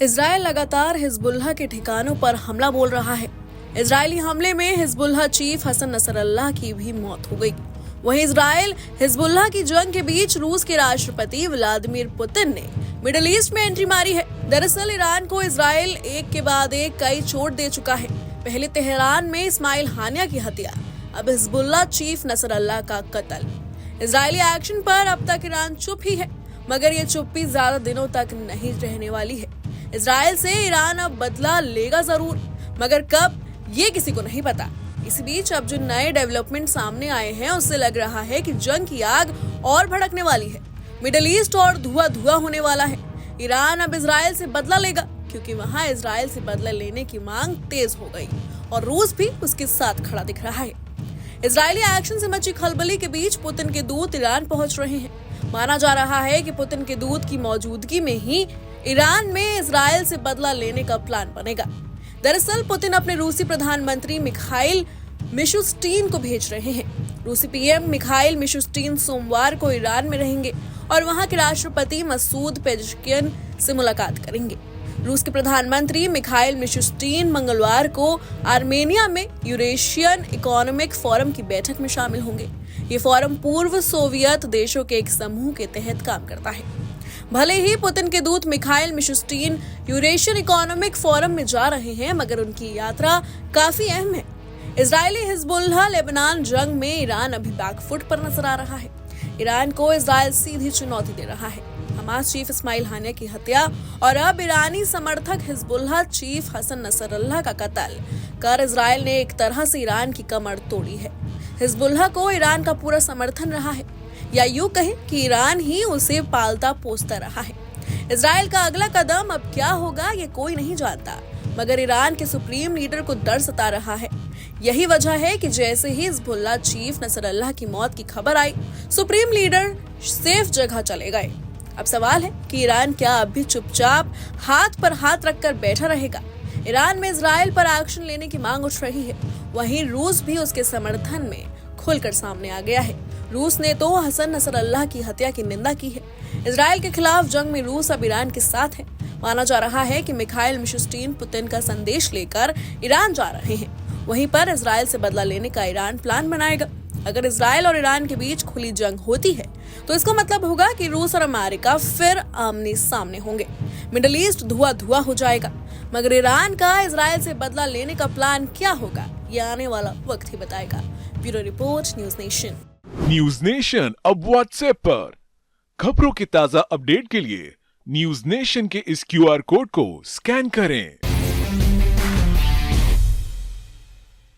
Israel लगातार Hezbollah के ठिकानों पर हमला बोल रहा है। इजरायली हमले में हिजबुल्लाह चीफ हसन नसरल्लाह की भी मौत हो गई। वहीं इजराइल हिजबुल्लाह की जंग के बीच रूस के राष्ट्रपति व्लादिमीर पुतिन ने मिडिल ईस्ट में एंट्री मारी है। दरअसल ईरान को इजराइल एक के बाद एक कई चोट दे चुका है। पहले तेहरान में इस्माइल हानिया की हत्या, अब हिजबुल्लाह चीफ नसरल्लाह का कत्ल। इजरायली एक्शन पर अब तक ईरान चुप ही है, मगर ये चुप्पी ज्यादा दिनों तक नहीं रहने वाली है। इजराइल से ईरान अब बदला लेगा जरूर, मगर कब ये किसी को नहीं पता। इसी बीच अब जो नए डेवलपमेंट सामने आए हैं उससे लग रहा है कि जंग की आग और भड़कने वाली है। मिडिल ईस्ट और धुआं होने वाला है। ईरान अब इजराइल से बदला लेगा, क्योंकि वहां इजराइल से बदला लेने की मांग तेज हो गई और रूस भी उसके साथ खड़ा दिख रहा है। इजरायली एक्शन से मची खलबली के बीच पुतिन के दूत ईरान पहुंच रहे हैं। माना जा रहा है कि पुतिन के दूत की मौजूदगी में ही ईरान में इजराइल से बदला लेने का प्लान बनेगा। दरअसल पुतिन अपने रूसी प्रधानमंत्री मिखाइल मिशुस्टीन को भेज रहे हैं। रूसी पीएम मिखाइल मिशुस्टीन सोमवार को ईरान में रहेंगे और वहां के राष्ट्रपति मसूद पेजेश्कियन से मुलाकात करेंगे। रूस के प्रधानमंत्री मिखाइल मिशुस्टीन मंगलवार को आर्मेनिया में यूरेशियन इकोनॉमिक फोरम की बैठक में शामिल होंगे। ये फोरम पूर्व सोवियत देशों के एक समूह के तहत काम करता है। भले ही पुतिन के दूत मिखाइल मिशुस्टीन यूरेशियन इकोनॉमिक फोरम में जा रहे हैं, मगर उनकी यात्रा काफी अहम है। इजरायली हिजबुल्लाह लेबनान जंग में ईरान अभी बैकफुट पर नजर आ रहा है। ईरान को इजराइल सीधी चुनौती दे रहा है। हमास चीफ इस्माइल हानिया की हत्या और अब ईरानी समर्थक हिजबुल्लाह चीफ हसन नसरल्लाह का कत्ल कर इजराइल ने एक तरह से ईरान की कमर तोड़ी है। हिजबुल्लाह को ईरान का पूरा समर्थन रहा है, या यूं कहें कि ईरान ही उसे पालता पोसता रहा है। इजराइल का अगला कदम अब क्या होगा ये कोई नहीं जानता, मगर ईरान के सुप्रीम लीडर को डर सता रहा है। यही वजह है कि जैसे ही हिजबुल्लाह चीफ नसरल्लाह की मौत की खबर आई, सुप्रीम लीडर सेफ जगह चले गए। अब सवाल है कि ईरान क्या अब भी चुपचाप हाथ पर हाथ रखकर बैठा रहेगा। ईरान में इजराइल पर एक्शन लेने की मांग उठ रही है। वहीं रूस भी उसके समर्थन में खुलकर सामने आ गया है। रूस ने तो हसन नसरल्लाह की हत्या की निंदा की है। इजराइल के खिलाफ जंग में रूस अब ईरान के साथ है। माना जा रहा है कि मिखाइल मिशुस्टीन पुतिन का संदेश लेकर ईरान जा रहे हैं। वहीं पर इजराइल से बदला लेने का ईरान प्लान बनाएगा। अगर इजराइल और ईरान के बीच खुली जंग होती है तो इसका मतलब होगा कि रूस और अमेरिका फिर आमने सामने होंगे। मिडिल ईस्ट धुआं हो जाएगा। मगर ईरान का इजराइल से बदला लेने का प्लान क्या होगा, ये आने वाला वक्त ही बताएगा। Bureau report, news nation. News nation अब व्हाट्सएप पर खबरों के ताजा अपडेट के लिए न्यूज नेशन के इस QR कोड को स्कैन करें।